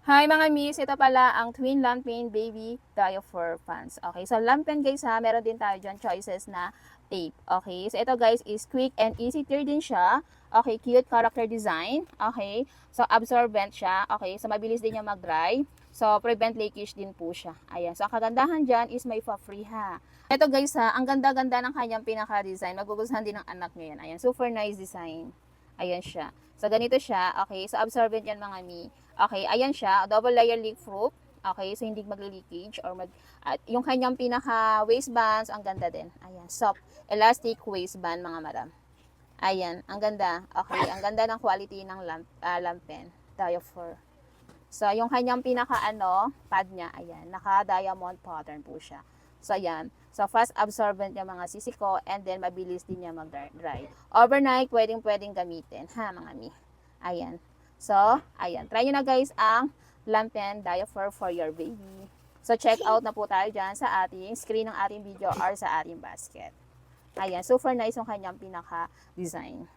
Hi mga miss, ito pala ang Twin Lampin Baby Diaphragm Pants. Okay, so lampin guys ha, meron din tayo dyan choices na tape. Okay, so ito guys is quick and easy tear din siya. Okay, cute character design. Okay, so absorbent siya. Okay, so mabilis din niya mag-dry. So prevent leakage din po siya. Ayan, so ang kagandahan dyan is may pa-free ha. Ito guys ha, ang ganda-ganda ng kanyang pinaka-design. Magugustuhan din ng anak nyo yan. Ayan, super nice design. Ayan siya. So, ganito siya. Okay, so absorbent yan mga mi. Okay, ayan siya. Double layer leak proof. Okay, so hindi magli-leakage or at yung kanyang pinaka waistbands, ang ganda din. Ayan, soft elastic waistband mga madam. Ayan, ang ganda. Okay, ang ganda ng quality ng lampen. Diaphragm. So, yung kanyang pinaka pad niya, ayan, naka-diamond pattern po siya. So, ayan. So, fast absorbent yung mga sisiko and then mabilis din niya mag-dry. Overnight, pwedeng gamitin, ha, mga mi. Ayan. So, ayan. Try nyo na guys ang Lampen Diaphragm for your baby. So, check out na po tayo dyan sa ating screen ng ating video or sa ating basket. Ayan. Super nice yung kanyang pinaka-design.